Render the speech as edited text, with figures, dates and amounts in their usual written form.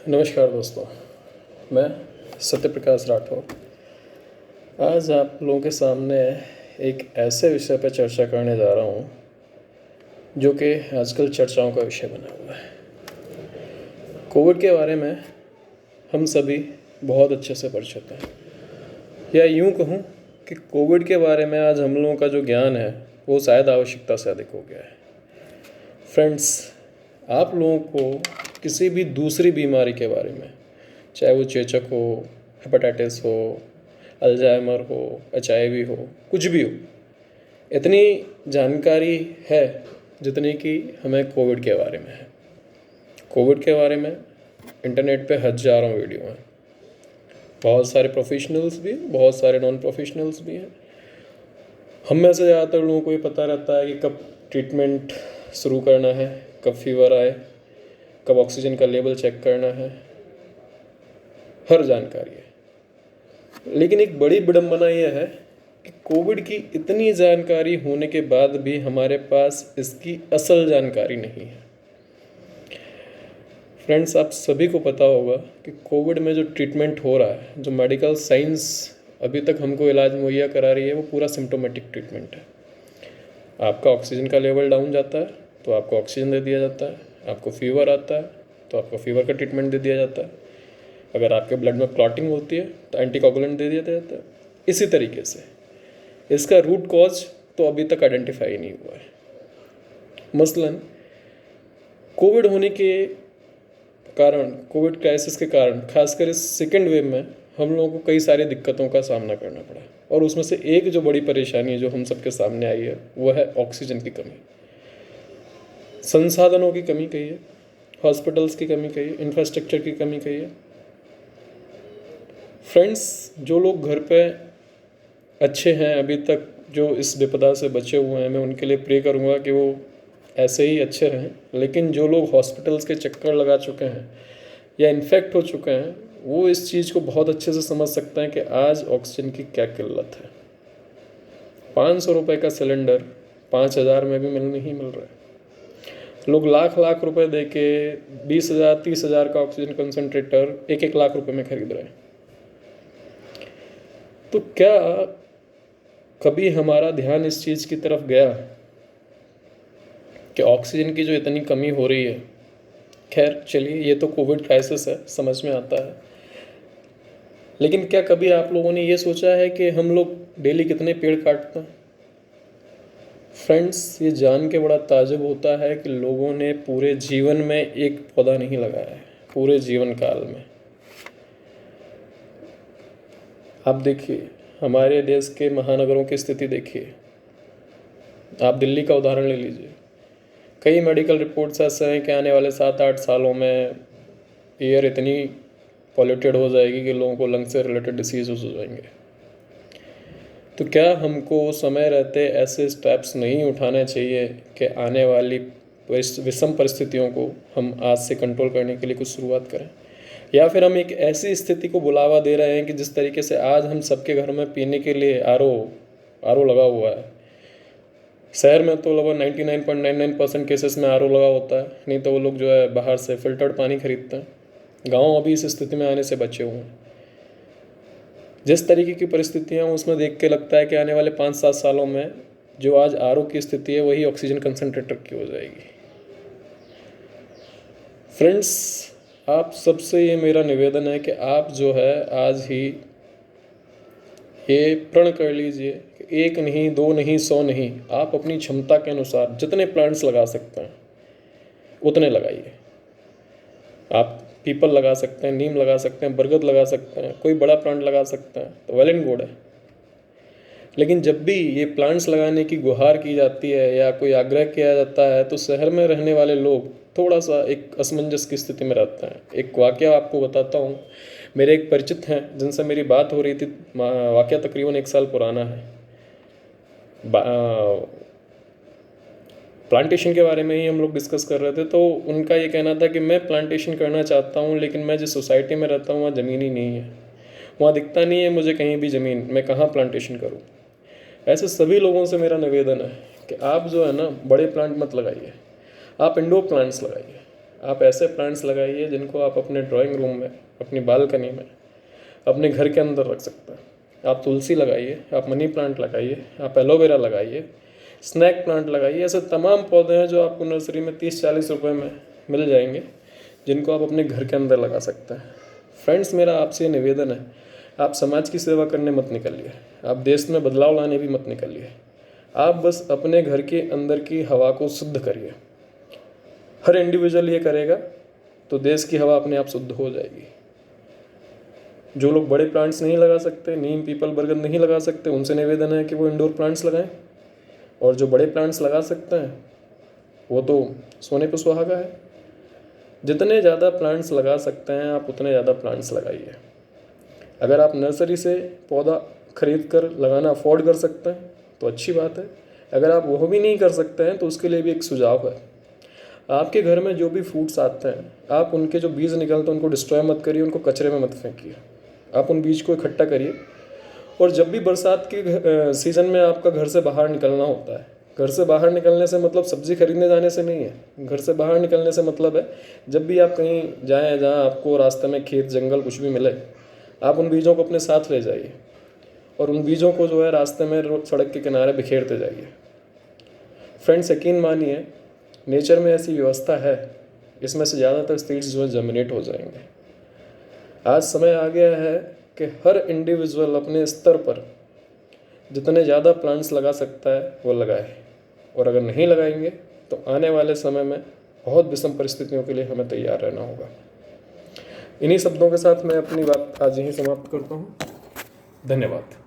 नमस्कार दोस्तों, मैं सत्य प्रकाश राठौर आज आप लोगों के सामने एक ऐसे विषय पर चर्चा करने जा रहा हूँ जो कि आजकल चर्चाओं का विषय बना हुआ है। कोविड के बारे में हम सभी बहुत अच्छे से परिचित हैं, या यूँ कहूँ कि कोविड के बारे में आज हम लोगों का जो ज्ञान है वो शायद आवश्यकता से अधिक हो गया है। फ्रेंड्स, आप लोगों को किसी भी दूसरी बीमारी के बारे में, चाहे वो चेचक हो, हेपेटाइटिस हो, अल्जाइमर हो, HIV हो, कुछ भी हो, इतनी जानकारी है जितनी कि हमें कोविड के बारे में है। कोविड के बारे में इंटरनेट पे हज़ारों वीडियो हैं, बहुत सारे प्रोफेशनल्स भी, बहुत सारे नॉन प्रोफेशनल्स भी हैं। हम में से ज़्यादातर लोगों को ये पता रहता है कि कब ट्रीटमेंट शुरू करना है, कब फीवर आए, कब ऑक्सीजन का लेवल चेक करना है, हर जानकारी है। लेकिन एक बड़ी विडंबना यह है कि कोविड की इतनी जानकारी होने के बाद भी हमारे पास इसकी असल जानकारी नहीं है। फ्रेंड्स, आप सभी को पता होगा कि कोविड में जो ट्रीटमेंट हो रहा है, जो मेडिकल साइंस अभी तक हमको इलाज मुहैया करा रही है, वो पूरा सिम्टोमेटिक ट्रीटमेंट है। आपका ऑक्सीजन का लेवल डाउन जाता है तो आपको ऑक्सीजन दे दिया जाता है, आपको फीवर आता है तो आपको फीवर का ट्रीटमेंट दे दिया जाता है, अगर आपके ब्लड में क्लॉटिंग होती है तो एंटीकोगुलेंट दे दिया जाता है। इसी तरीके से इसका रूट कॉज तो अभी तक आइडेंटिफाई नहीं हुआ है। मसलन कोविड होने के कारण, कोविड क्राइसिस के कारण, खासकर इस सेकेंड वेव में हम लोगों को कई सारी दिक्कतों का सामना करना पड़ा, और उसमें से एक जो बड़ी परेशानी जो हम सबके सामने आई है वो है ऑक्सीजन की कमी। संसाधनों की कमी कही है, हॉस्पिटल्स की कमी कही है, इंफ्रास्ट्रक्चर की कमी कही है। फ्रेंड्स, जो लोग घर पे अच्छे हैं, अभी तक जो इस विपदा से बचे हुए हैं, मैं उनके लिए प्रे करूँगा कि वो ऐसे ही अच्छे रहें। लेकिन जो लोग हॉस्पिटल्स के चक्कर लगा चुके हैं या इन्फेक्ट हो चुके हैं, वो इस चीज़ को बहुत अच्छे से समझ सकते हैं कि आज ऑक्सीजन की क्या किल्लत है। 500 रुपये का सिलेंडर 5000 में भी नहीं मिल रहा है। लोग लाख लाख रुपए दे के 20,000 30,000 का ऑक्सीजन कंसनट्रेटर 1-1 लाख रुपए में खरीद रहे हैं। तो क्या कभी हमारा ध्यान इस चीज़ की तरफ गया कि ऑक्सीजन की जो इतनी कमी हो रही है, खैर चलिए ये तो कोविड क्राइसिस है, समझ में आता है, लेकिन क्या कभी आप लोगों ने ये सोचा है कि हम लोग डेली कितने पेड़ काटते हैं? फ्रेंड्स, ये जान के बड़ा ताज्जुब होता है कि लोगों ने पूरे जीवन में एक पौधा नहीं लगाया है, पूरे जीवन काल में। आप देखिए, हमारे देश के महानगरों की स्थिति देखिए, आप दिल्ली का उदाहरण ले लीजिए। कई मेडिकल रिपोर्ट्स ऐसे हैं कि आने वाले 7-8 सालों में एयर इतनी पॉल्यूटेड हो जाएगी कि लोगों को लंग से रिलेटेड डिसीज हो जाएंगे। तो क्या हमको समय रहते ऐसे स्टेप्स नहीं उठाने चाहिए कि आने वाली विषम परिस्थितियों को हम आज से कंट्रोल करने के लिए कुछ शुरुआत करें? या फिर हम एक ऐसी स्थिति को बुलावा दे रहे हैं कि जिस तरीके से आज हम सबके घर में पीने के लिए आर ओ लगा हुआ है। शहर में तो लगभग 99.99% केसेस में RO लगा होता है, नहीं तो वो लोग जो है बाहर से फिल्टर्ड पानी खरीदते हैं। गाँव अभी इस स्थिति में आने से बचे हुए हैं। जिस तरीके की परिस्थितियाँ उसमें देख के लगता है कि आने वाले 5-7 सालों में जो आज RO की स्थिति है वही ऑक्सीजन कंसनट्रेटर की हो जाएगी। फ्रेंड्स, आप सबसे ये मेरा निवेदन है कि आप जो है आज ही ये प्रण कर लीजिए कि 1 नहीं, 2 नहीं, 100 नहीं, आप अपनी क्षमता के अनुसार जितने प्लांट्स लगा सकते हैं उतने लगाइए। आप पीपल लगा सकते हैं, नीम लगा सकते हैं, बरगद लगा सकते हैं, कोई बड़ा प्लांट लगा सकते हैं, तो वेल एंड गुड है। लेकिन जब भी ये प्लांट्स लगाने की गुहार की जाती है या कोई आग्रह किया जाता है तो शहर में रहने वाले लोग थोड़ा सा एक असमंजस की स्थिति में रहते हैं। एक वाकया आपको बताता हूँ। मेरे एक परिचित हैं जिनसे मेरी बात हो रही थी, वाकया तकरीबन 1 साल पुराना है। प्लांटेशन के बारे में ही हम लोग डिस्कस कर रहे थे, तो उनका ये कहना था कि मैं प्लांटेशन करना चाहता हूँ, लेकिन मैं जिस सोसाइटी में रहता हूँ वहाँ ज़मीन ही नहीं है, वहाँ दिखता नहीं है मुझे कहीं भी ज़मीन, मैं कहाँ प्लांटेशन करूँ। ऐसे सभी लोगों से मेरा निवेदन है कि आप जो है ना, बड़े प्लांट मत लगाइए, आप इंडोर प्लांट्स लगाइए। आप ऐसे प्लांट्स लगाइए जिनको आप अपने ड्राइंग रूम में, अपनी बालकनी में, अपने घर के अंदर रख सकते हैं। आप तुलसी लगाइए, आप मनी प्लांट लगाइए, आप एलोवेरा लगाइए, स्नैक प्लांट लगाइए। ऐसे तमाम पौधे हैं जो आपको नर्सरी में 30-40 रुपए में मिल जाएंगे, जिनको आप अपने घर के अंदर लगा सकते हैं। फ्रेंड्स, मेरा आपसे ये निवेदन है, आप समाज की सेवा करने मत निकलिए, आप देश में बदलाव लाने भी मत निकलिए। आप बस अपने घर के अंदर की हवा को शुद्ध करिए। हर इंडिविजुअल ये करेगा तो देश की हवा अपने आप शुद्ध हो जाएगी। जो लोग बड़े प्लांट्स नहीं लगा सकते, नीम, पीपल, बरगद नहीं लगा सकते, उनसे निवेदन है कि वो इंडोर प्लांट्स लगाएं। और जो बड़े प्लांट्स लगा सकते हैं वो तो सोने पे सुहागा है। जितने ज़्यादा प्लांट्स लगा सकते हैं आप उतने ज़्यादा प्लांट्स लगाइए। अगर आप नर्सरी से पौधा खरीद कर लगाना अफोर्ड कर सकते हैं तो अच्छी बात है। अगर आप वो भी नहीं कर सकते हैं तो उसके लिए भी एक सुझाव है। आपके घर में जो भी फ्रूट्स आते हैं, आप उनके जो बीज निकलते हैं उनको डिस्ट्रॉय मत करिए, उनको कचरे में मत फेंकिए। आप उन बीज को इकट्ठा करिए। और जब भी बरसात के सीज़न में आपका घर से बाहर निकलना होता है, घर से बाहर निकलने से मतलब सब्ज़ी खरीदने जाने से नहीं है। घर से बाहर निकलने से मतलब है जब भी आप कहीं जाएँ जहाँ आपको रास्ते में खेत, जंगल कुछ भी मिले, आप उन बीजों को अपने साथ ले जाइए और उन बीजों को जो है रास्ते में, सड़क के किनारे बिखेरते जाइए। फ्रेंड्स, यकीन मानिए, नेचर में ऐसी व्यवस्था है, इसमें से ज़्यादातर सीड्स जो है जर्मिनेट हो जाएंगे। आज समय आ गया है कि हर इंडिविजुअल अपने स्तर पर जितने ज़्यादा प्लांट्स लगा सकता है वो लगाए। और अगर नहीं लगाएंगे तो आने वाले समय में बहुत विषम परिस्थितियों के लिए हमें तैयार रहना होगा। इन्हीं शब्दों के साथ मैं अपनी बात आज यहीं समाप्त करता हूँ। धन्यवाद।